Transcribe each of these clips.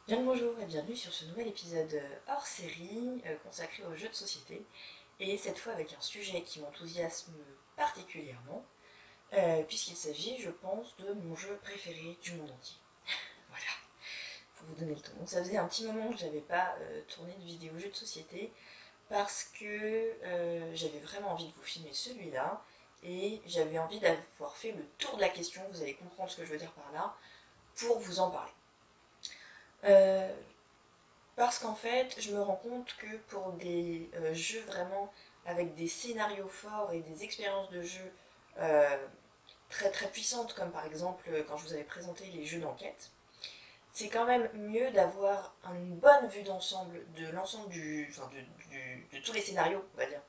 Bien le bonjour et bienvenue sur ce nouvel épisode hors série consacré aux jeux de société, et cette fois avec un sujet qui m'enthousiasme particulièrement, puisqu'il s'agit, je pense, de mon jeu préféré du monde entier. Voilà, pour vous donner le ton. Donc ça faisait un petit moment que j'avais pas tourné de vidéo jeu de société, parce que j'avais vraiment envie de vous filmer celui-là, et j'avais envie d'avoir fait le tour de la question, vous allez comprendre ce que je veux dire par là, pour vous en parler. Parce qu'en fait, je me rends compte que pour des jeux vraiment avec des scénarios forts et des expériences de jeu euh, très très puissantes, comme par exemple quand je vous avais présenté les jeux d'enquête, c'est quand même mieux d'avoir une bonne vue d'ensemble de l'ensemble de tous les scénarios, on va dire,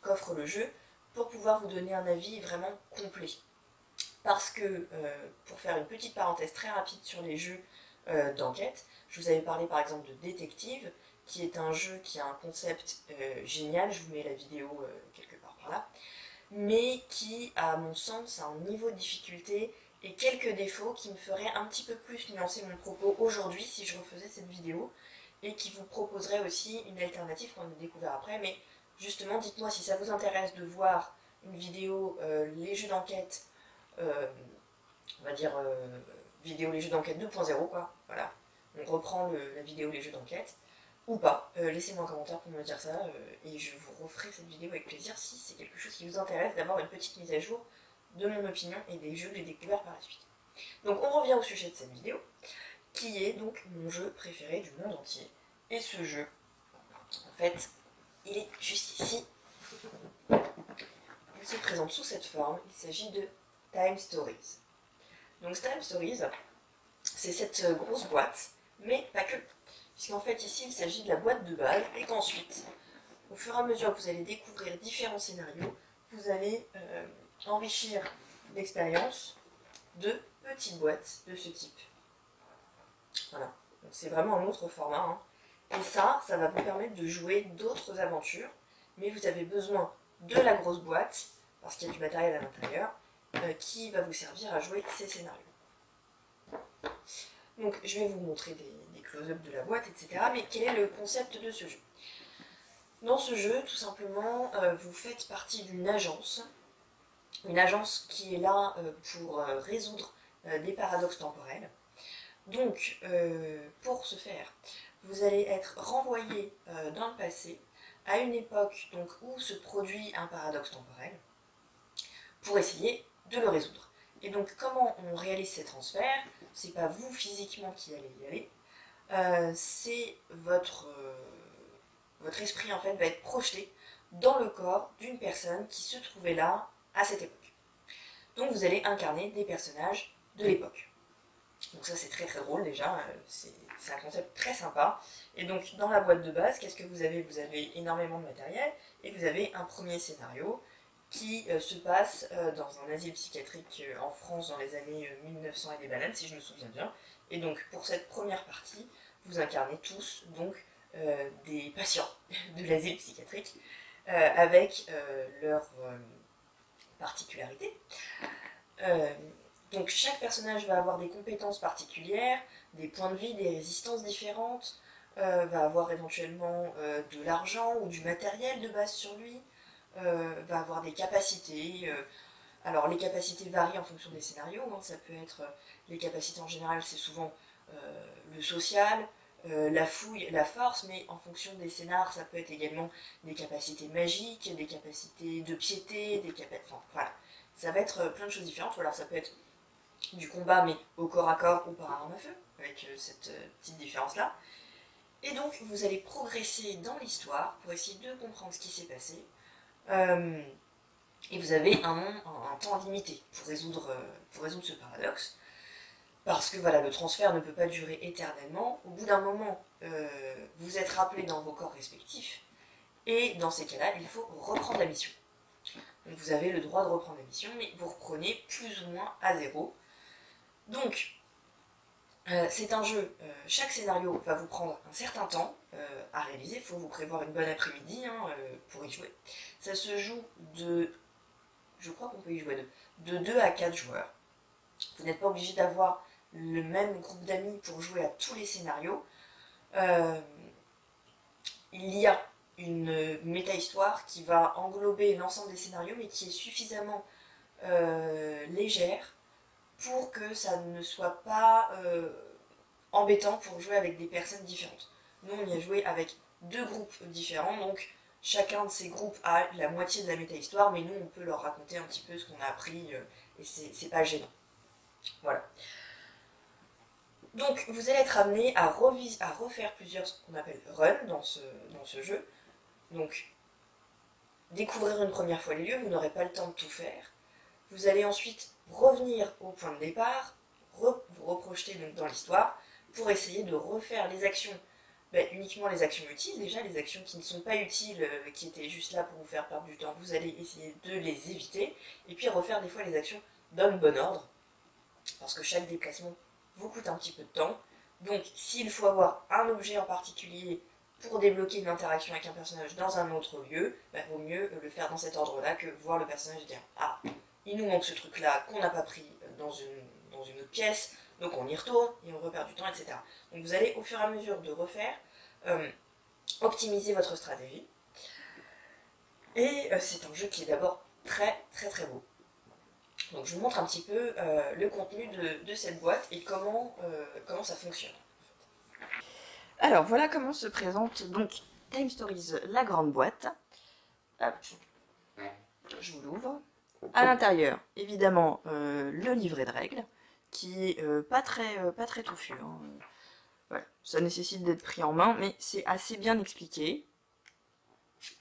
qu'offre le jeu, pour pouvoir vous donner un avis vraiment complet. Parce que, pour faire une petite parenthèse très rapide sur les jeux d'enquête, je vous avais parlé par exemple de Détective, qui est un jeu qui a un concept génial, je vous mets la vidéo quelque part par là, mais qui, à mon sens, a un niveau de difficulté et quelques défauts qui me feraient un petit peu plus nuancer mon propos aujourd'hui si je refaisais cette vidéo, et qui vous proposerait aussi une alternative qu'on a découvert après. Mais justement, dites-moi si ça vous intéresse de voir une vidéo les jeux d'enquête, euh, on va dire vidéo les jeux d'enquête 2.0 quoi, voilà. On reprend la vidéo les jeux d'enquête, ou pas. Laissez-moi un commentaire pour me dire ça, et je vous referai cette vidéo avec plaisir si c'est quelque chose qui vous intéresse d'avoir une petite mise à jour de mon opinion et des jeux que j'ai découverts par la suite. Donc on revient au sujet de cette vidéo, qui est donc mon jeu préféré du monde entier. Et ce jeu, en fait, il est juste ici. Il se présente sous cette forme, il s'agit de Time Stories. Donc Time Stories, c'est cette grosse boîte, mais pas que. Puisqu'en fait ici il s'agit de la boîte de base, et qu'ensuite, au fur et à mesure que vous allez découvrir différents scénarios, vous allez enrichir l'expérience de petites boîtes de ce type. Voilà, donc c'est vraiment un autre format, hein. Et ça va vous permettre de jouer d'autres aventures, mais vous avez besoin de la grosse boîte, parce qu'il y a du matériel à l'intérieur, qui va vous servir à jouer ces scénarios. Donc je vais vous montrer des close-up de la boîte, etc. Mais quel est le concept de ce jeu? Dans ce jeu, tout simplement, vous faites partie d'une agence qui est là pour résoudre des paradoxes temporels. Donc, pour ce faire, vous allez être renvoyé dans le passé, à une époque donc, où se produit un paradoxe temporel, pour essayer de le résoudre. Et donc, comment on réalise ces transferts? C'est pas vous physiquement qui allez y aller, c'est votre esprit en fait va être projeté dans le corps d'une personne qui se trouvait là à cette époque. Donc vous allez incarner des personnages de l'époque. Donc ça c'est très très drôle déjà, c'est un concept très sympa. Et donc dans la boîte de base, qu'est-ce que vous avez? Vous avez énormément de matériel, et vous avez un premier scénario qui se passe dans un asile psychiatrique en France dans les années 1900 et des bananes, si je me souviens bien. Et donc pour cette première partie, vous incarnez tous donc des patients de l'asile psychiatrique avec leurs particularités. Euh, donc chaque personnage va avoir des compétences particulières, des points de vie, des résistances différentes, va avoir éventuellement de l'argent ou du matériel de base sur lui, va avoir des capacités. Alors les capacités varient en fonction des scénarios, hein. Ça peut être les capacités en général, c'est souvent le social, la fouille, la force, mais en fonction des scénars, ça peut être également des capacités magiques, des capacités de piété, enfin voilà, ça va être plein de choses différentes. Ou alors ça peut être du combat, mais au corps à corps ou par arme à feu, avec cette petite différence-là. Et donc vous allez progresser dans l'histoire pour essayer de comprendre ce qui s'est passé. Et vous avez un temps limité pour résoudre ce paradoxe. Parce que voilà, le transfert ne peut pas durer éternellement. Au bout d'un moment, vous êtes rappelé dans vos corps respectifs, et dans ces cas-là, il faut reprendre la mission. Donc vous avez le droit de reprendre la mission, mais vous reprenez plus ou moins à zéro. Donc, c'est un jeu, chaque scénario va vous prendre un certain temps à réaliser, il faut vous prévoir une bonne après-midi pour y jouer. Ça se joue je crois qu'on peut y jouer de 2 à 4 joueurs. Vous n'êtes pas obligé d'avoir le même groupe d'amis pour jouer à tous les scénarios. Euh, il y a une méta-histoire qui va englober l'ensemble des scénarios, mais qui est suffisamment légère pour que ça ne soit pas embêtant pour jouer avec des personnes différentes. Nous, on y a joué avec 2 groupes différents, donc chacun de ces groupes a la moitié de la méta-histoire, mais nous, on peut leur raconter un petit peu ce qu'on a appris, et c'est pas gênant. Voilà. Donc, vous allez être amené à refaire plusieurs, ce qu'on appelle run dans ce jeu. Donc, découvrir une première fois les lieux, vous n'aurez pas le temps de tout faire. Vous allez ensuite revenir au point de départ, vous reprojeter donc dans l'histoire, pour essayer de refaire les actions, uniquement les actions utiles, déjà les actions qui ne sont pas utiles, qui étaient juste là pour vous faire perdre du temps, vous allez essayer de les éviter, et puis refaire des fois les actions dans le bon ordre, parce que chaque déplacement vous coûte un petit peu de temps. Donc s'il faut avoir un objet en particulier pour débloquer une interaction avec un personnage dans un autre lieu, vaut mieux le faire dans cet ordre-là que voir le personnage dire « Ah, il nous manque ce truc-là qu'on n'a pas pris dans une autre pièce, donc on y retourne et on repère du temps, etc. » Donc vous allez au fur et à mesure de refaire, optimiser votre stratégie. Et c'est un jeu qui est d'abord très très très beau. Donc je vous montre un petit peu le contenu de cette boîte et comment ça fonctionne. Alors voilà comment se présente donc Time Stories, la grande boîte. Hop. Je vous l'ouvre. À l'intérieur, évidemment, le livret de règles, qui est pas très touffu. Hein. Voilà. Ça nécessite d'être pris en main, mais c'est assez bien expliqué,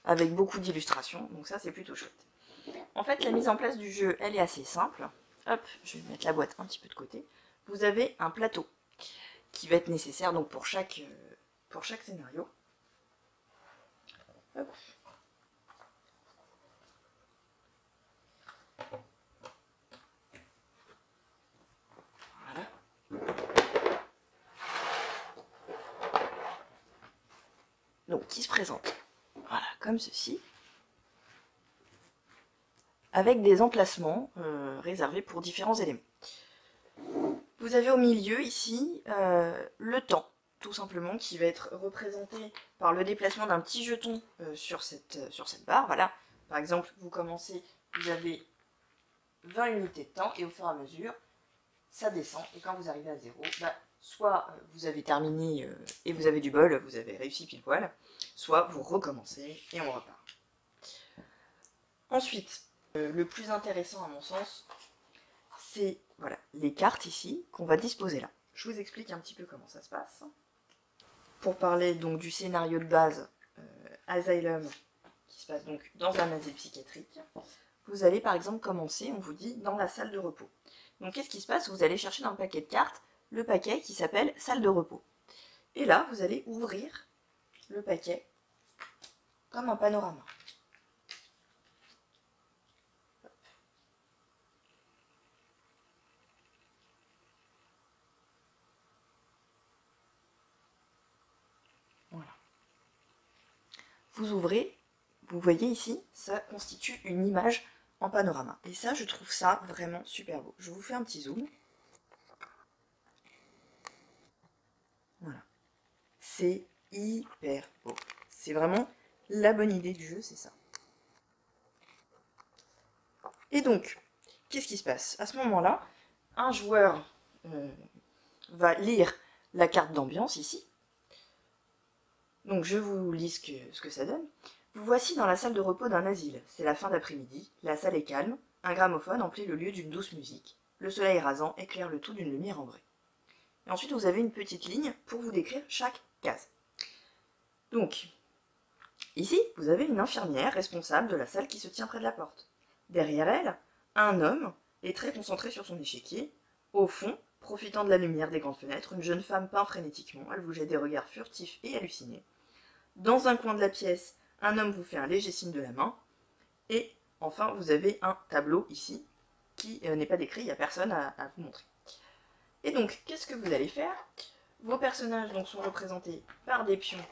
avec beaucoup d'illustrations, donc ça c'est plutôt chouette. En fait, la mise en place du jeu, elle est assez simple. Hop, je vais mettre la boîte un petit peu de côté. Vous avez un plateau qui va être nécessaire donc pour chaque scénario. Hop. Voilà. Donc, qui se présente, voilà, comme ceci, avec des emplacements réservés pour différents éléments. Vous avez au milieu ici le temps, tout simplement, qui va être représenté par le déplacement d'un petit jeton sur cette barre. Voilà. Par exemple, vous commencez, vous avez 20 unités de temps, et au fur et à mesure, ça descend, et quand vous arrivez à 0, soit vous avez terminé et vous avez du bol, vous avez réussi pile poil, soit vous recommencez et on repart. Ensuite, le plus intéressant à mon sens, c'est voilà, les cartes ici qu'on va disposer là. Je vous explique un petit peu comment ça se passe. Pour parler donc du scénario de base, Asylum, qui se passe donc dans un asile psychiatrique, vous allez par exemple commencer, on vous dit, dans la salle de repos. Donc qu'est-ce qui se passe? Vous allez chercher dans le paquet de cartes le paquet qui s'appelle salle de repos. Et là, vous allez ouvrir le paquet comme un panorama. Voilà. Vous ouvrez, vous voyez ici, ça constitue une image en panorama. Et ça, je trouve ça vraiment super beau. Je vous fais un petit zoom. Voilà. C'est hyper beau. C'est vraiment la bonne idée du jeu, c'est ça. Et donc, qu'est-ce qui se passe? À ce moment-là, un joueur va lire la carte d'ambiance ici. Donc je vous lis ce que ça donne. Vous voici dans la salle de repos d'un asile. C'est la fin d'après-midi, la salle est calme, un gramophone emplit le lieu d'une douce musique. Le soleil rasant éclaire le tout d'une lumière ambrée. Et ensuite vous avez une petite ligne pour vous décrire chaque case. Donc, ici, vous avez une infirmière responsable de la salle qui se tient près de la porte. Derrière elle, un homme est très concentré sur son échiquier. Au fond, profitant de la lumière des grandes fenêtres, une jeune femme peint frénétiquement. Elle vous jette des regards furtifs et hallucinés. Dans un coin de la pièce, un homme vous fait un léger signe de la main. Et enfin, vous avez un tableau ici qui n'est pas décrit, il n'y a personne à vous montrer. Et donc, qu'est-ce que vous allez faire? Vos personnages donc, sont représentés par des pions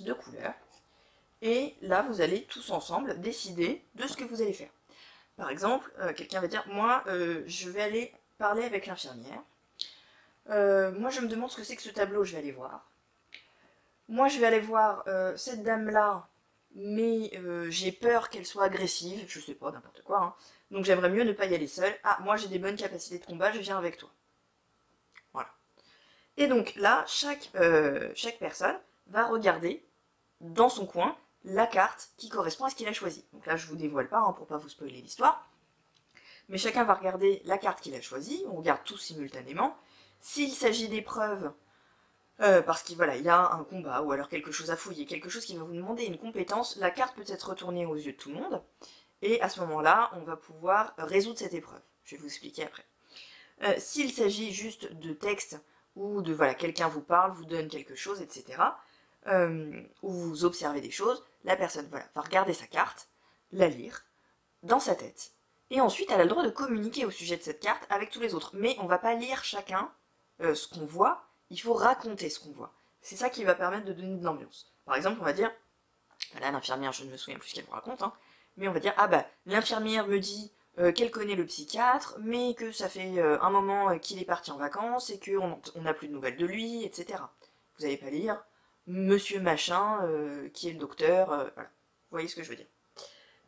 de couleur. Et là, vous allez tous ensemble décider de ce que vous allez faire. Par exemple, quelqu'un va dire, moi, je vais aller parler avec l'infirmière. Moi, je me demande ce que c'est que ce tableau, je vais aller voir. moi je vais aller voir cette dame-là, mais j'ai peur qu'elle soit agressive, je sais pas, n'importe quoi, hein. Donc j'aimerais mieux ne pas y aller seule. Ah, moi j'ai des bonnes capacités de combat, je viens avec toi. Voilà. Et donc là, chaque personne va regarder dans son coin la carte qui correspond à ce qu'il a choisi. Donc là, je vous dévoile pas hein, pour pas vous spoiler l'histoire, mais chacun va regarder la carte qu'il a choisie, on regarde tous simultanément. S'il s'agit d'épreuves, parce qu'il voilà, il y a un combat, ou alors quelque chose à fouiller, quelque chose qui va vous demander une compétence, la carte peut être retournée aux yeux de tout le monde, et à ce moment-là, on va pouvoir résoudre cette épreuve. Je vais vous expliquer après. S'il s'agit juste de texte, ou de voilà, quelqu'un vous parle, vous donne quelque chose, etc., ou vous observez des choses, la personne voilà, va regarder sa carte, la lire, dans sa tête, et ensuite elle a le droit de communiquer au sujet de cette carte avec tous les autres. Mais on va pas lire chacun ce qu'on voit, il faut raconter ce qu'on voit. C'est ça qui va permettre de donner de l'ambiance. Par exemple, on va dire, voilà, l'infirmière, je ne me souviens plus ce qu'elle vous raconte, hein, mais on va dire, ah bah, l'infirmière me dit qu'elle connaît le psychiatre, mais que ça fait un moment qu'il est parti en vacances et qu'on n'a plus de nouvelles de lui, etc. Vous n'allez pas lire Monsieur Machin, qui est le docteur, voilà. Vous voyez ce que je veux dire.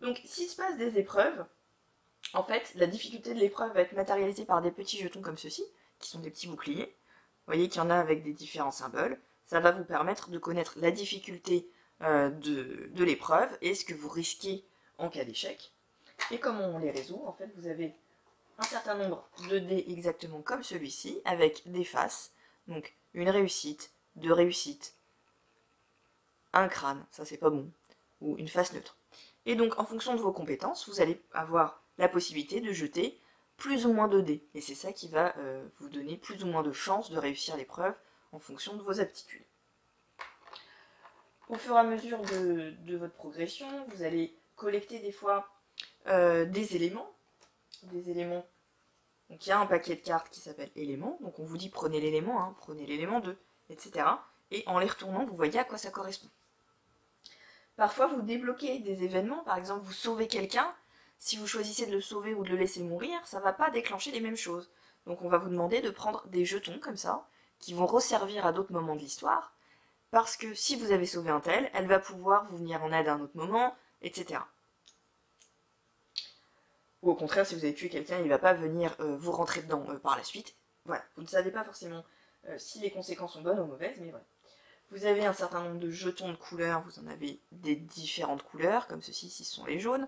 Donc, s'il se passe des épreuves, en fait, la difficulté de l'épreuve va être matérialisée par des petits jetons comme ceci, qui sont des petits boucliers. Vous voyez qu'il y en a avec des différents symboles. Ça va vous permettre de connaître la difficulté de l'épreuve et ce que vous risquez en cas d'échec. Et comment on les résout, en fait, vous avez un certain nombre de dés exactement comme celui-ci, avec des faces. Donc, une réussite, deux réussites, un crâne, ça c'est pas bon, ou une face neutre. Et donc, en fonction de vos compétences, vous allez avoir la possibilité de jeter plus ou moins de dés. Et c'est ça qui va vous donner plus ou moins de chances de réussir l'épreuve en fonction de vos aptitudes. Au fur et à mesure de votre progression, vous allez collecter des fois des éléments. Donc il y a un paquet de cartes qui s'appelle éléments. Donc on vous dit prenez l'élément 1, prenez l'élément 2, etc. Et en les retournant, vous voyez à quoi ça correspond. Parfois, vous débloquez des événements, par exemple, vous sauvez quelqu'un. Si vous choisissez de le sauver ou de le laisser mourir, ça ne va pas déclencher les mêmes choses. Donc on va vous demander de prendre des jetons comme ça, qui vont resservir à d'autres moments de l'histoire, parce que si vous avez sauvé un tel, elle va pouvoir vous venir en aide à un autre moment, etc. Ou au contraire, si vous avez tué quelqu'un, il ne va pas venir vous rentrer dedans par la suite. Voilà, vous ne savez pas forcément si les conséquences sont bonnes ou mauvaises, mais voilà. Vous avez un certain nombre de jetons de couleurs, vous en avez des différentes couleurs, comme ceci, ce sont les jaunes,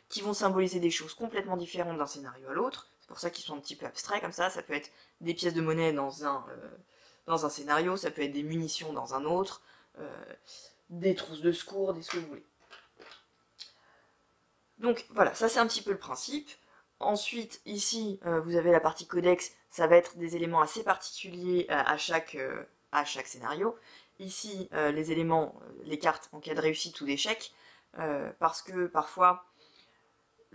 qui vont symboliser des choses complètement différentes d'un scénario à l'autre. C'est pour ça qu'ils sont un petit peu abstraits comme ça peut être des pièces de monnaie dans un scénario, ça peut être des munitions dans un autre, des trousses de secours, des ce que vous voulez. Donc voilà, ça c'est un petit peu le principe. Ensuite, ici, vous avez la partie codex, ça va être des éléments assez particuliers à chaque scénario. Ici, les éléments, les cartes en cas de réussite ou d'échec, parce que parfois,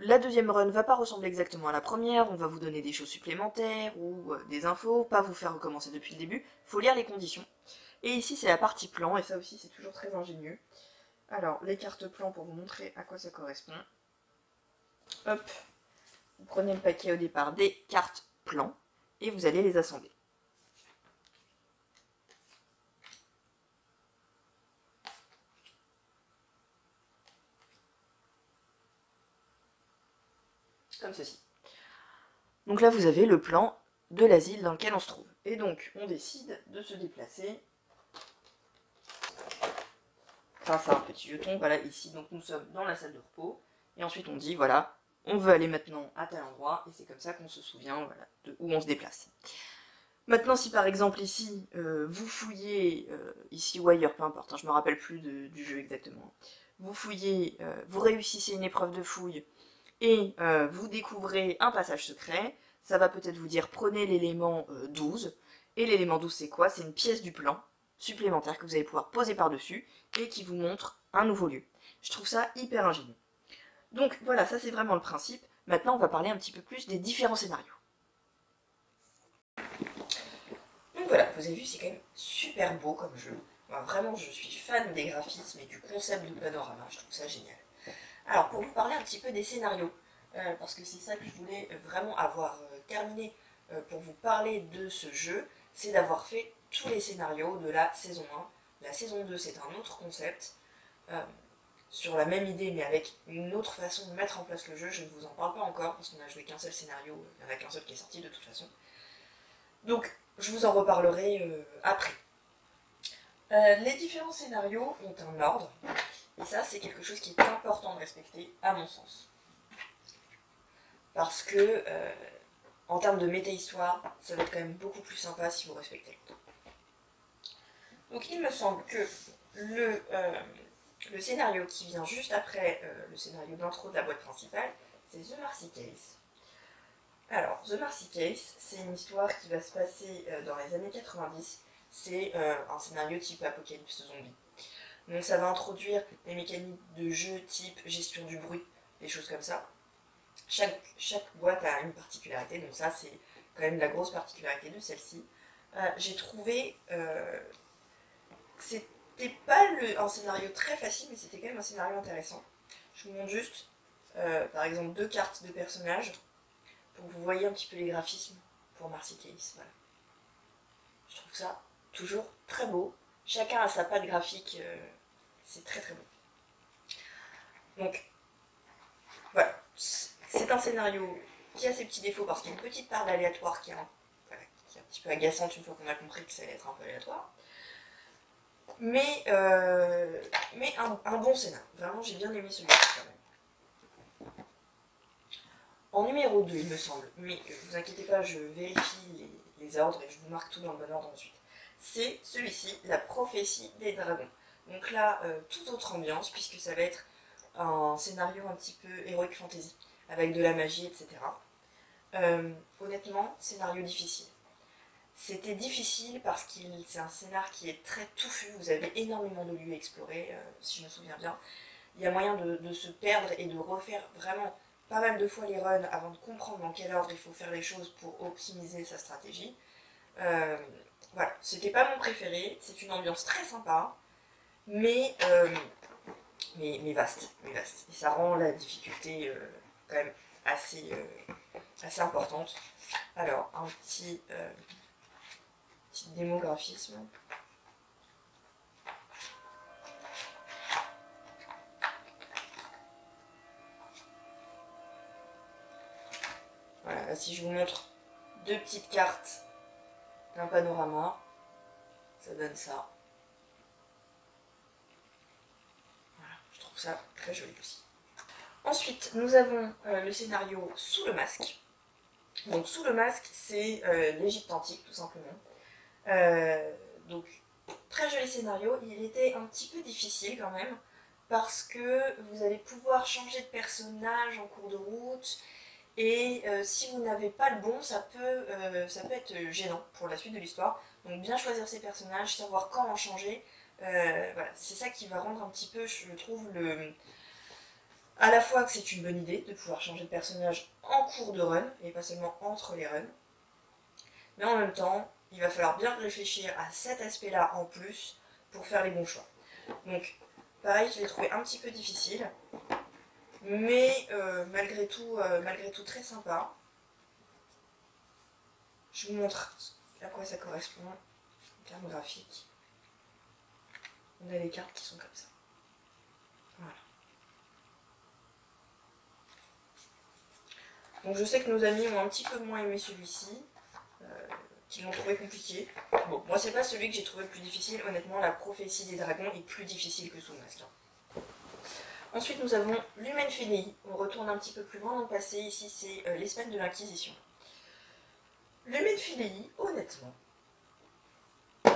la deuxième run ne va pas ressembler exactement à la première, on va vous donner des choses supplémentaires ou des infos, pas vous faire recommencer depuis le début, il faut lire les conditions. Et ici, c'est la partie plan, et ça aussi, c'est toujours très ingénieux. Alors, les cartes plan pour vous montrer à quoi ça correspond. Hop, vous prenez le paquet au départ des cartes plans, et vous allez les assembler. Comme ceci. Donc là, vous avez le plan de l'asile dans lequel on se trouve. Et donc, on décide de se déplacer grâce à un petit jeton. Voilà, ici, donc nous sommes dans la salle de repos. Et ensuite, on dit, voilà, on veut aller maintenant à tel endroit. Et c'est comme ça qu'on se souvient voilà, de où on se déplace. Maintenant, si par exemple ici, vous fouillez, ici ou ailleurs, peu importe, hein, je ne me rappelle plus du jeu exactement. Vous fouillez, vous réussissez une épreuve de fouille, et vous découvrez un passage secret, ça va peut-être vous dire prenez l'élément 12, et l'élément 12 c'est quoi? C'est une pièce du plan supplémentaire que vous allez pouvoir poser par-dessus, et qui vous montre un nouveau lieu. Je trouve ça hyper ingénieux. Donc voilà, ça c'est vraiment le principe. Maintenant on va parler un petit peu plus des différents scénarios. Donc voilà, vous avez vu, c'est quand même super beau comme jeu. Moi, vraiment, je suis fan des graphismes et du concept de panorama, je trouve ça génial. Alors, pour vous parler un petit peu des scénarios, parce que c'est ça que je voulais vraiment avoir terminé pour vous parler de ce jeu, c'est d'avoir fait tous les scénarios de la saison La saison 2, c'est un autre concept, sur la même idée, mais avec une autre façon de mettre en place le jeu. Je ne vous en parle pas encore, parce qu'on n'a joué qu'un seul scénario, il n'y en a qu'un seul qui est sorti de toute façon. Donc, je vous en reparlerai après. Les différents scénarios ont un ordre, et ça, c'est quelque chose qui est important de respecter, à mon sens. Parce que, en termes de méta-histoire, ça va être quand même beaucoup plus sympa si vous respectez. Donc, il me semble que le scénario qui vient juste après le scénario d'intro de la boîte principale, c'est The Marcy Case. Alors, The Marcy Case, c'est une histoire qui va se passer dans les années 90. C'est un scénario type apocalypse zombie. Donc ça va introduire des mécaniques de jeu type gestion du bruit, des choses comme ça. Chaque boîte a une particularité, donc ça c'est quand même la grosse particularité de celle-ci. J'ai trouvé que c'était pas un scénario très facile, mais c'était quand même un scénario intéressant. Je vous montre juste, par exemple, 2 cartes de personnages, pour que vous voyez un petit peu les graphismes pour Marcy Case. Voilà. Je trouve ça toujours très beau. Chacun a sa patte graphique, c'est très très beau. Donc, voilà. C'est un scénario qui a ses petits défauts parce qu'il y a une petite part d'aléatoire qui est un petit peu agaçante une fois qu'on a compris que ça allait être un peu aléatoire. Mais un bon scénario. Vraiment, j'ai bien aimé celui-ci quand même. En numéro 2, il me semble, mais vous inquiétez pas, je vérifie les ordres et je vous marque tout dans le bon ordre ensuite. C'est celui-ci, La prophétie des dragons. Donc là, toute autre ambiance, puisque ça va être un scénario un petit peu heroic fantasy, avec de la magie, etc. Honnêtement, scénario difficile. C'était difficile parce que c'est un scénar qui est très touffu, vous avez énormément de lieux à explorer, si je me souviens bien. Il y a moyen de se perdre et de refaire vraiment pas mal de fois les runs avant de comprendre dans quel ordre il faut faire les choses pour optimiser sa stratégie. Voilà, c'était pas mon préféré, c'est une ambiance très sympa, mais vaste. Et ça rend la difficulté quand même assez importante. Alors, un petit démographisme. Voilà, si je vous montre 2 petites cartes d'un panorama, ça donne ça. Voilà, je trouve ça très joli aussi. Ensuite, nous avons le scénario Sous le masque. Donc, Sous le masque, c'est l'Égypte antique, tout simplement. Donc, très joli scénario. Il était un petit peu difficile quand même, parce que vous allez pouvoir changer de personnage en cours de route. Et si vous n'avez pas le bon, ça peut être gênant pour la suite de l'histoire. Donc bien choisir ses personnages, savoir quand en changer, voilà, c'est ça qui va rendre un petit peu, je trouve, à la fois que c'est une bonne idée de pouvoir changer de personnage en cours de run, et pas seulement entre les runs, mais en même temps, il va falloir bien réfléchir à cet aspect-là en plus pour faire les bons choix. Donc pareil, je l'ai trouvé un petit peu difficile. Mais malgré tout très sympa. Je vous montre à quoi ça correspond en termes graphiques. On a les cartes qui sont comme ça. Voilà. Donc je sais que nos amis ont un petit peu moins aimé celui-ci, qu'ils l'ont trouvé compliqué. Bon, moi c'est pas celui que j'ai trouvé le plus difficile. Honnêtement, La prophétie des dragons est plus difficile que Sous le masque. Ensuite, nous avons l'Humaine Félii. On retourne un petit peu plus loin dans le passé. Ici, c'est l'Espagne de l'Inquisition. L'Humaine Félii, honnêtement,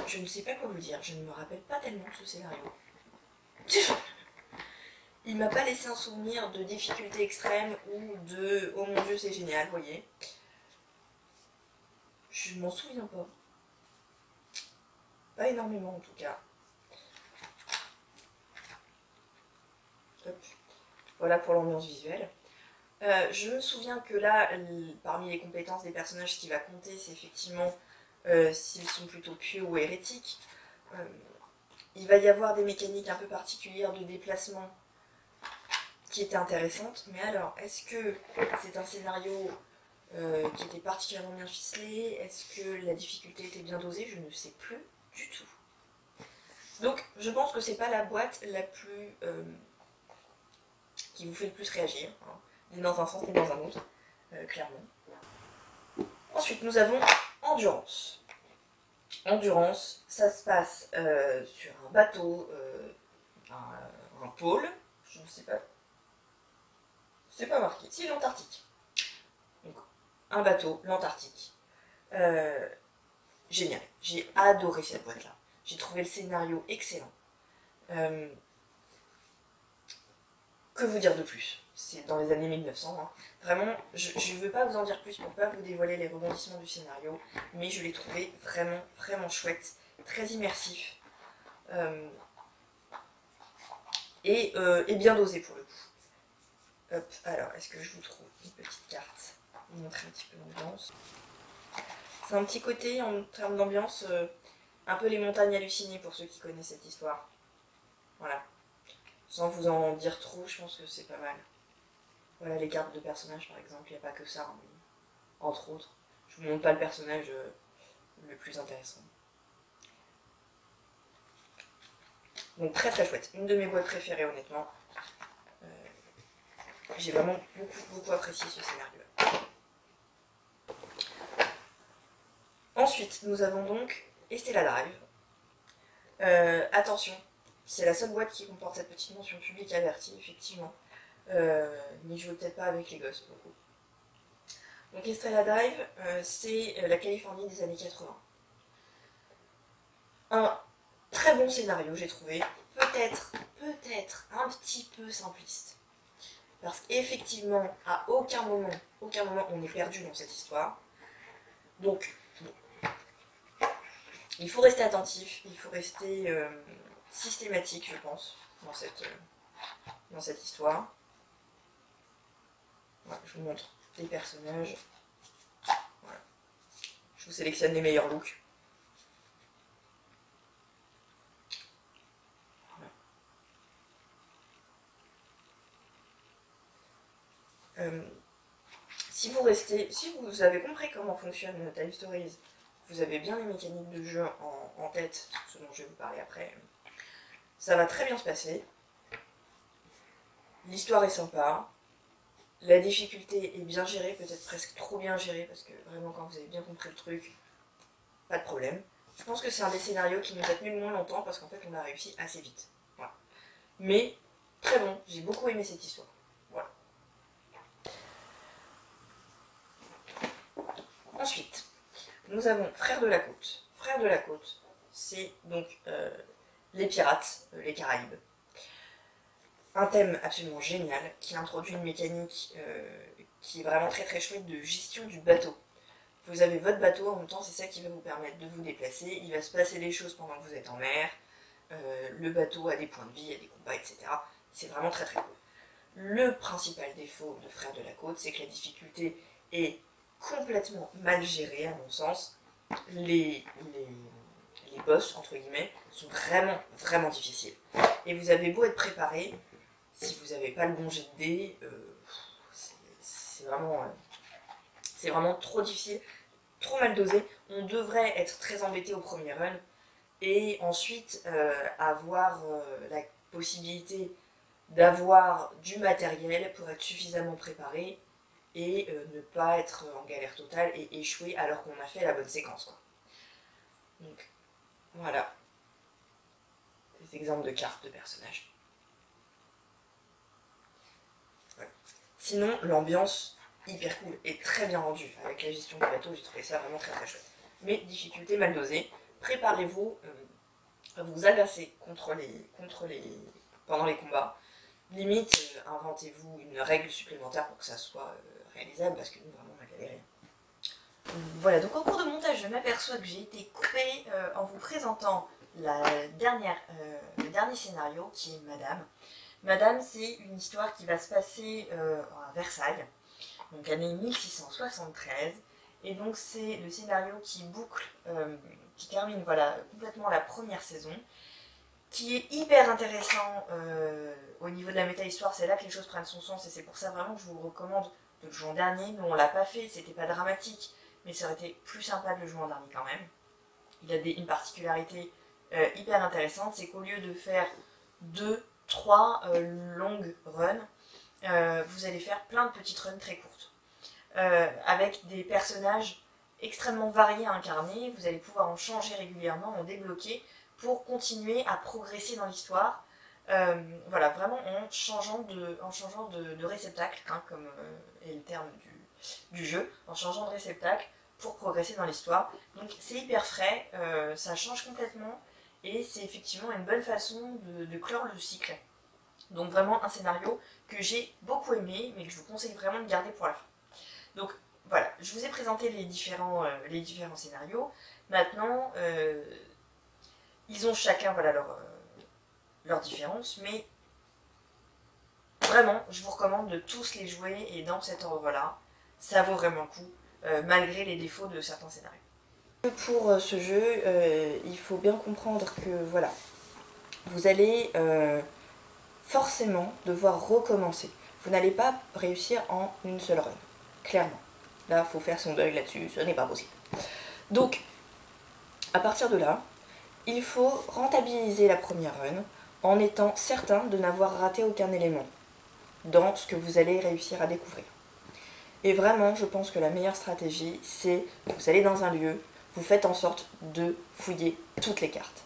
je ne sais pas quoi vous dire. Je ne me rappelle pas tellement de ce scénario. Il m'a pas laissé un souvenir de difficulté extrême ou de « oh mon dieu, c'est génial », vous voyez. Je ne m'en souviens pas. Pas énormément, en tout cas. Hop. Voilà pour l'ambiance visuelle. Je me souviens que là, parmi les compétences des personnages, ce qui va compter, c'est effectivement s'ils sont plutôt pieux ou hérétiques. Il va y avoir des mécaniques un peu particulières de déplacement qui étaient intéressantes. Mais alors, est-ce que c'est un scénario qui était particulièrement bien ficelé? Est-ce que la difficulté était bien dosée? Je ne sais plus du tout. Donc je pense que c'est pas la boîte la plus qui vous fait le plus réagir, hein, ni dans un sens ni dans un autre, clairement. Ensuite nous avons Endurance. Endurance, ça se passe sur un bateau, un pôle, je ne sais pas, c'est pas marqué, si l'Antarctique. Donc un bateau, l'Antarctique. Génial, j'ai adoré cette boîte-là. J'ai trouvé le scénario excellent. Que vous dire de plus? C'est dans les années 1900. Hein. Vraiment, je ne veux pas vous en dire plus pour ne pas vous dévoiler les rebondissements du scénario, mais je l'ai trouvé vraiment, vraiment chouette, très immersif, et bien dosé pour le coup. Hop, alors, est-ce que je vous trouve une petite carte pour vous montrer un petit peu l'ambiance? C'est un petit côté, en termes d'ambiance, un peu les montagnes hallucinées pour ceux qui connaissent cette histoire. Voilà. Sans vous en dire trop, je pense que c'est pas mal. Voilà les cartes de personnages par exemple, il n'y a pas que ça, hein, entre autres. Je vous montre pas le personnage le plus intéressant. Donc très très chouette, une de mes boîtes préférées honnêtement. J'ai vraiment beaucoup apprécié ce scénario. Ensuite, nous avons donc Estella Drive. Attention, c'est la seule boîte qui comporte cette petite mention publique avertie, effectivement. N'y jouez peut-être pas avec les gosses pour le coup. Donc Estrella Drive, c'est la Californie des années 80. Un très bon scénario, j'ai trouvé. Peut-être un petit peu simpliste. Parce qu'effectivement, à aucun moment, on est perdu dans cette histoire. Donc, il faut rester attentif, il faut rester systématique, je pense, dans cette histoire. Voilà, je vous montre des personnages. Voilà. Je vous sélectionne les meilleurs looks. Voilà. Si vous avez compris comment fonctionne Time Stories, vous avez bien les mécaniques de jeu en tête, ce dont je vais vous parler après, ça va très bien se passer. L'histoire est sympa. La difficulté est bien gérée, peut-être presque trop bien gérée, parce que vraiment quand vous avez bien compris le truc, pas de problème. Je pense que c'est un des scénarios qui nous a tenu le moins longtemps, parce qu'en fait on a réussi assez vite. Voilà. Mais très bon, j'ai beaucoup aimé cette histoire. Voilà. Ensuite, nous avons Frères de la Côte. Frères de la Côte, c'est donc les pirates, les Caraïbes. Un thème absolument génial qui introduit une mécanique qui est vraiment très très chouette de gestion du bateau. Vous avez votre bateau, en même temps c'est ça qui va vous permettre de vous déplacer, il va se passer des choses pendant que vous êtes en mer, le bateau a des points de vie, il y a des combats, etc. C'est vraiment très très cool. Le principal défaut de Frères de la Côte, c'est que la difficulté est complètement mal gérée à mon sens. Les boss, entre guillemets, sont vraiment difficiles. Et vous avez beau être préparé, si vous n'avez pas le bon jet de dés, c'est vraiment trop difficile, trop mal dosé. On devrait être très embêté au premier run, et ensuite avoir la possibilité d'avoir du matériel pour être suffisamment préparé, et ne pas être en galère totale et échouer alors qu'on a fait la bonne séquence, quoi. Donc, voilà. Des exemples de cartes de personnages. Ouais. Sinon, l'ambiance, hyper cool et très bien rendue. Avec la gestion du bateau, j'ai trouvé ça vraiment très très chouette. Mais difficulté mal dosée. Préparez-vous à vous agacer pendant les combats. Limite, inventez-vous une règle supplémentaire pour que ça soit réalisable, parce que nous, vraiment, on a galéré. Voilà, donc au cours de montage, je m'aperçois que j'ai été coupée en vous présentant le dernier scénario, qui est Madame. Madame, c'est une histoire qui va se passer à Versailles, donc année 1673, et donc c'est le scénario qui boucle, qui termine voilà, complètement la première saison, qui est hyper intéressant au niveau de la méta-histoire. C'est là que les choses prennent son sens, et c'est pour ça vraiment que je vous recommande de le jouer en dernier. Nous on l'a pas fait, c'était pas dramatique, mais ça aurait été plus sympa de le jouer en dernier quand même. Il a une particularité hyper intéressante, c'est qu'au lieu de faire 2-3 longues runs, vous allez faire plein de petites runs très courtes. Avec des personnages extrêmement variés à incarner, vous allez pouvoir en changer régulièrement, en débloquer, pour continuer à progresser dans l'histoire. Voilà, vraiment en changeant de réceptacle, hein, comme est le terme du jeu, en changeant de réceptacle pour progresser dans l'histoire. Donc c'est hyper frais, ça change complètement, et c'est effectivement une bonne façon de clore le cycle. Donc vraiment un scénario que j'ai beaucoup aimé, mais que je vous conseille vraiment de garder pour la fin. Donc voilà, je vous ai présenté les différents scénarios. Maintenant, ils ont chacun voilà, leurs différences, mais vraiment, je vous recommande de tous les jouer et dans cet ordre-là. Ça vaut vraiment le coup, malgré les défauts de certains scénarios. Pour ce jeu, il faut bien comprendre que voilà, vous allez forcément devoir recommencer. Vous n'allez pas réussir en une seule run, clairement. Là, il faut faire son deuil là-dessus, ce n'est pas possible. Donc, à partir de là, il faut rentabiliser la première run en étant certain de n'avoir raté aucun élément dans ce que vous allez réussir à découvrir. Et vraiment, je pense que la meilleure stratégie, c'est vous allez dans un lieu, vous faites en sorte de fouiller toutes les cartes.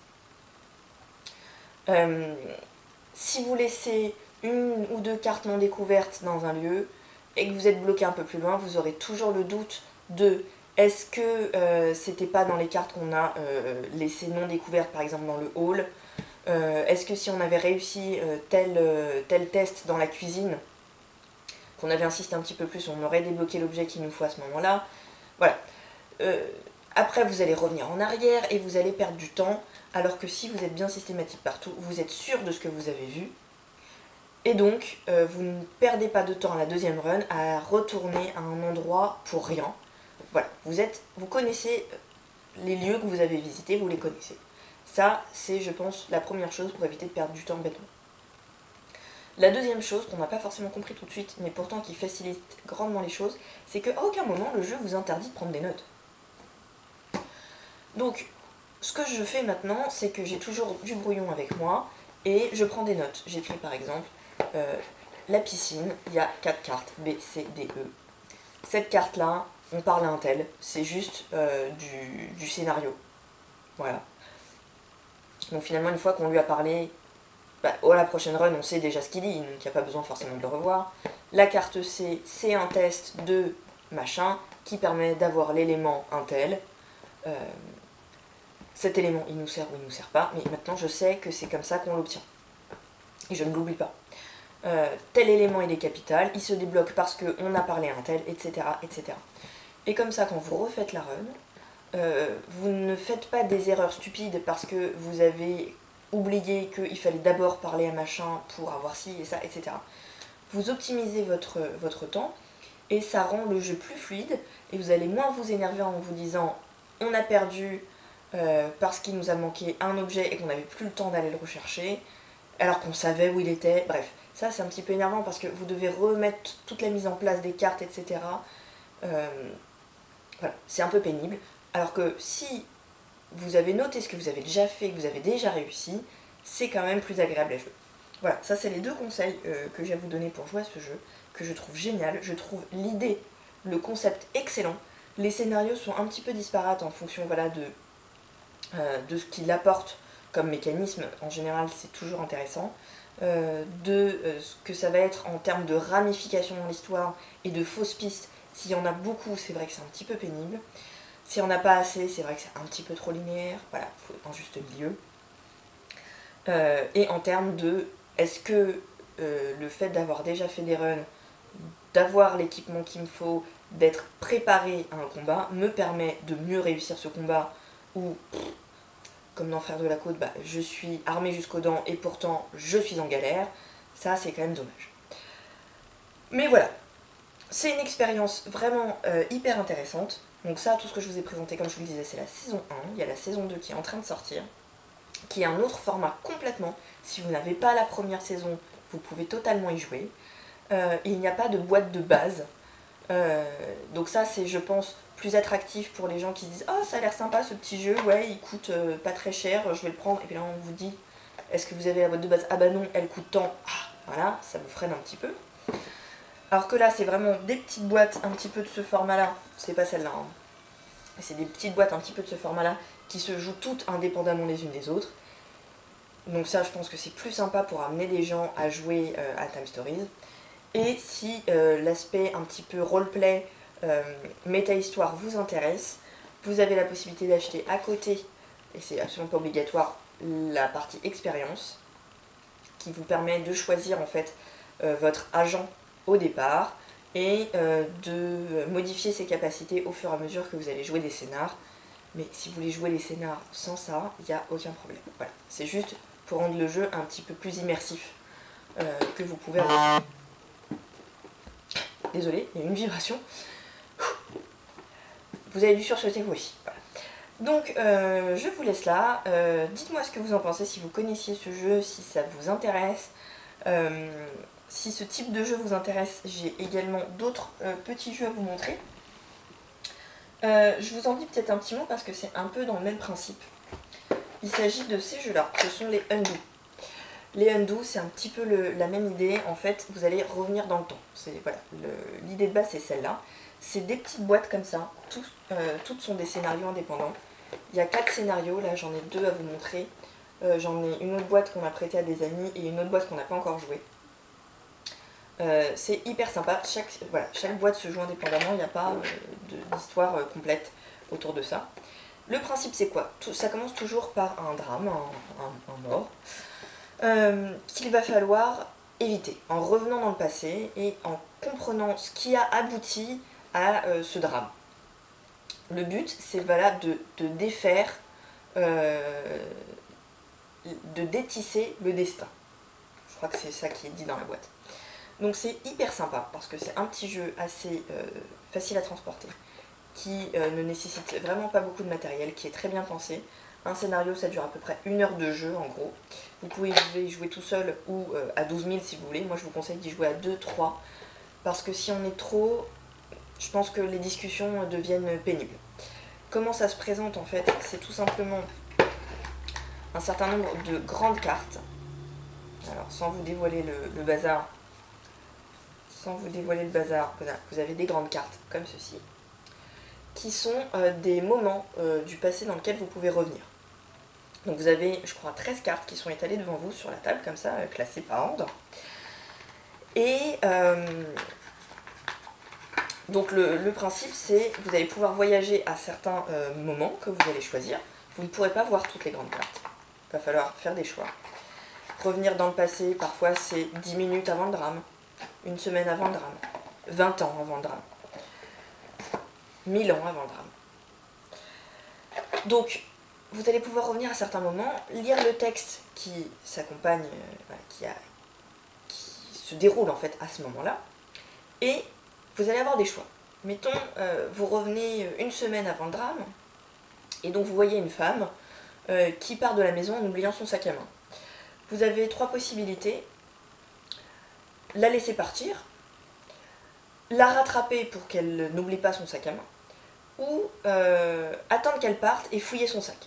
Si vous laissez une ou deux cartes non découvertes dans un lieu et que vous êtes bloqué un peu plus loin, vous aurez toujours le doute de est-ce que c'était pas dans les cartes qu'on a laissé non découvertes, par exemple dans le hall, est-ce que si on avait réussi tel test dans la cuisine, qu'on avait insisté un petit peu plus, on aurait débloqué l'objet qu'il nous faut à ce moment-là. Voilà. Après, vous allez revenir en arrière et vous allez perdre du temps, alors que si vous êtes bien systématique partout, vous êtes sûr de ce que vous avez vu. Et donc, vous ne perdez pas de temps à la deuxième run à retourner à un endroit pour rien. Voilà, vous connaissez les lieux que vous avez visités, vous les connaissez. Ça, c'est, je pense, la première chose pour éviter de perdre du temps bêtement. La deuxième chose, qu'on n'a pas forcément compris tout de suite, mais pourtant qui facilite grandement les choses, c'est qu'à aucun moment le jeu vous interdit de prendre des notes. Donc, ce que je fais maintenant, c'est que j'ai toujours du brouillon avec moi, et je prends des notes. J'écris par exemple, la piscine, il y a 4 cartes, B, C, D, E. Cette carte-là, on parle à un tel, c'est juste du scénario. Voilà. Donc finalement, une fois qu'on lui a parlé, à la prochaine run, on sait déjà ce qu'il dit, donc il n'y a pas besoin forcément de le revoir. La carte C, c'est un test de machin qui permet d'avoir l'élément un tel. Cet élément, il nous sert ou il nous sert pas, mais maintenant je sais que c'est comme ça qu'on l'obtient. Et je ne l'oublie pas. Tel élément, il est capital, il se débloque parce qu'on a parlé à un tel, etc., etc. Et comme ça, quand vous refaites la run, vous ne faites pas des erreurs stupides parce que vous avez oublié qu'il fallait d'abord parler à machin pour avoir ci et ça, etc. Vous optimisez votre temps et ça rend le jeu plus fluide et vous allez moins vous énerver en vous disant on a perdu parce qu'il nous a manqué un objet et qu'on n'avait plus le temps d'aller le rechercher alors qu'on savait où il était. Bref, ça c'est un petit peu énervant parce que vous devez remettre toute la mise en place des cartes, etc. Voilà, c'est un peu pénible. Alors que si vous avez noté ce que vous avez déjà fait, que vous avez déjà réussi, c'est quand même plus agréable à jouer. Voilà, ça c'est les deux conseils que j'ai à vous donner pour jouer à ce jeu, que je trouve génial. Je trouve l'idée, le concept excellent. Les scénarios sont un petit peu disparates en fonction voilà, de ce qu'il apporte comme mécanisme. En général, c'est toujours intéressant. Ce que ça va être en termes de ramification dans l'histoire et de fausses pistes. S'il y en a beaucoup, c'est vrai que c'est un petit peu pénible. S'il n'y en a pas assez, c'est vrai que c'est un petit peu trop linéaire. Voilà, il faut un juste milieu. Et en termes de, est-ce que le fait d'avoir déjà fait des runs, d'avoir l'équipement qu'il me faut, d'être préparé à un combat, me permet de mieux réussir ce combat, ou, comme dans Frères de la Côte, je suis armé jusqu'aux dents et pourtant je suis en galère. Ça, c'est quand même dommage. Mais voilà, c'est une expérience vraiment hyper intéressante. Donc ça, tout ce que je vous ai présenté, comme je vous le disais, c'est la saison 1. Il y a la saison 2 qui est en train de sortir, qui est un autre format complètement. Si vous n'avez pas la première saison, vous pouvez totalement y jouer. Il n'y a pas de boîte de base. Donc ça, c'est, je pense, plus attractif pour les gens qui se disent oh ça a l'air sympa ce petit jeu, ouais il coûte pas très cher, je vais le prendre, et puis là on vous dit est-ce que vous avez la boîte de base, ah bah non elle coûte tant, ah, voilà, ça vous freine un petit peu. Alors que là c'est vraiment des petites boîtes un petit peu de ce format là, c'est pas celle-là, hein. C'est des petites boîtes un petit peu de ce format là qui se jouent toutes indépendamment les unes des autres. Donc ça je pense que c'est plus sympa pour amener des gens à jouer à Time Stories. Et si l'aspect un petit peu roleplay, méta-histoire vous intéresse, vous avez la possibilité d'acheter à côté, et c'est absolument pas obligatoire, la partie expérience, qui vous permet de choisir en fait votre agent au départ, et de modifier ses capacités au fur et à mesure que vous allez jouer des scénars. Mais si vous voulez jouer les scénars sans ça, il n'y a aucun problème. Voilà, c'est juste pour rendre le jeu un petit peu plus immersif que vous pouvez avoir. Désolée, il y a une vibration. Vous avez dû sursauter vous aussi. Voilà. Donc je vous laisse là. Dites-moi ce que vous en pensez, si vous connaissiez ce jeu, si ça vous intéresse. Si ce type de jeu vous intéresse, j'ai également d'autres petits jeux à vous montrer. Je vous en dis peut-être un petit mot parce que c'est un peu dans le même principe. Il s'agit de ces jeux-là, ce sont les Undo. Les Undo, c'est un petit peu la même idée, en fait, vous allez revenir dans le temps. Voilà, l'idée de base, c'est celle-là. C'est des petites boîtes comme ça, toutes sont des scénarios indépendants. Il y a 4 scénarios, là j'en ai 2 à vous montrer. J'en ai une autre boîte qu'on a prêtée à des amis et une autre boîte qu'on n'a pas encore jouée. C'est hyper sympa, chaque boîte se joue indépendamment, il n'y a pas d'histoire complète autour de ça. Le principe c'est quoi? Ça commence toujours par un drame, un mort, qu'il va falloir éviter en revenant dans le passé et en comprenant ce qui a abouti à ce drame. Le but c'est voilà, de défaire, de détisser le destin. Je crois que c'est ça qui est dit dans la boîte. Donc c'est hyper sympa parce que c'est un petit jeu assez facile à transporter, qui ne nécessite vraiment pas beaucoup de matériel, qui est très bien pensé. Un scénario ça dure à peu près 1 heure de jeu en gros. Vous pouvez y jouer tout seul ou à 12 000 si vous voulez. Moi je vous conseille d'y jouer à 2, 3 parce que si on est trop, je pense que les discussions deviennent pénibles. Comment ça se présente en fait? C'est tout simplement un certain nombre de grandes cartes. Alors sans vous dévoiler le bazar, vous avez des grandes cartes comme ceci, qui sont des moments du passé dans lequel vous pouvez revenir. Donc vous avez, je crois, 13 cartes qui sont étalées devant vous sur la table, comme ça, classées par ordre. Et donc le principe, c'est vous allez pouvoir voyager à certains moments que vous allez choisir. Vous ne pourrez pas voir toutes les grandes cartes. Il va falloir faire des choix. Revenir dans le passé, parfois c'est 10 minutes avant le drame, 1 semaine avant le drame, 20 ans avant le drame, 1000 ans avant le drame. Donc, vous allez pouvoir revenir à certains moments, lire le texte qui s'accompagne, qui se déroule en fait à ce moment-là, et vous allez avoir des choix. Mettons, vous revenez 1 semaine avant le drame, et donc vous voyez une femme qui part de la maison en oubliant son sac à main. Vous avez 3 possibilités: la laisser partir, la rattraper pour qu'elle n'oublie pas son sac à main, ou attendre qu'elle parte et fouiller son sac.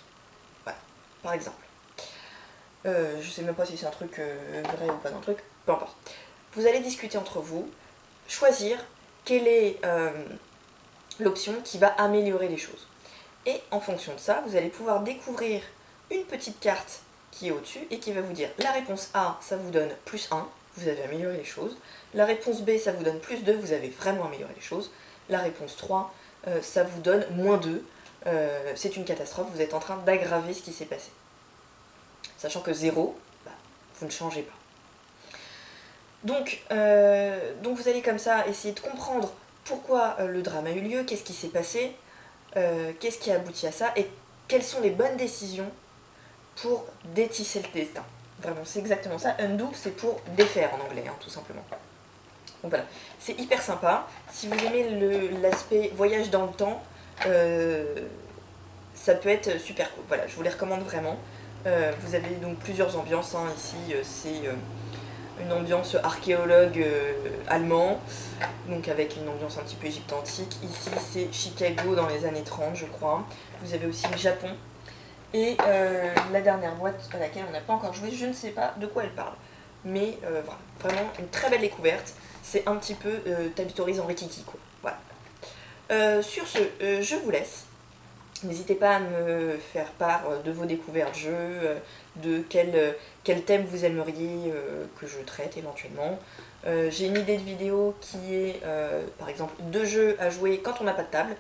Voilà, par exemple. Je sais même pas si c'est un truc vrai ou pas un truc, peu importe. Vous allez discuter entre vous, choisir quelle est l'option qui va améliorer les choses. Et en fonction de ça, vous allez pouvoir découvrir une petite carte qui est au-dessus et qui va vous dire la réponse A, ça vous donne +1, vous avez amélioré les choses. La réponse B, ça vous donne +2, vous avez vraiment amélioré les choses. La réponse 3, ça vous donne -2, c'est une catastrophe, vous êtes en train d'aggraver ce qui s'est passé. Sachant que 0, vous ne changez pas. Donc vous allez comme ça essayer de comprendre pourquoi le drame a eu lieu, qu'est-ce qui s'est passé, qu'est-ce qui a abouti à ça, et quelles sont les bonnes décisions pour détisser le destin. Vraiment, c'est exactement ça. Undo, c'est pour défaire en anglais, hein, tout simplement. Donc voilà, c'est hyper sympa. Si vous aimez l'aspect voyage dans le temps, ça peut être super cool. Voilà, je vous les recommande vraiment. Vous avez donc plusieurs ambiances, hein. Ici, c'est une ambiance archéologue allemand, donc avec une ambiance un petit peu Égypte antique. Ici c'est Chicago dans les années 30 je crois. Vous avez aussi le Japon. Et la dernière boîte à laquelle on n'a pas encore joué, je ne sais pas de quoi elle parle. Mais voilà, vraiment une très belle découverte. C'est un petit peu Tabitoris en Rikiki quoi. Voilà. Sur ce, je vous laisse. N'hésitez pas à me faire part de vos découvertes jeux, de quel thème vous aimeriez que je traite éventuellement. J'ai une idée de vidéo qui est par exemple 2 jeux à jouer quand on n'a pas de table.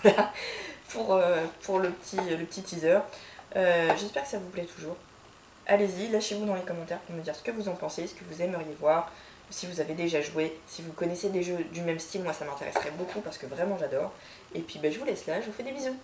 Voilà, pour le petit teaser. J'espère que ça vous plaît toujours. Allez-y, lâchez-vous dans les commentaires pour me dire ce que vous en pensez, ce que vous aimeriez voir, si vous avez déjà joué, si vous connaissez des jeux du même style, moi ça m'intéresserait beaucoup parce que vraiment j'adore. Et puis je vous laisse là, je vous fais des bisous.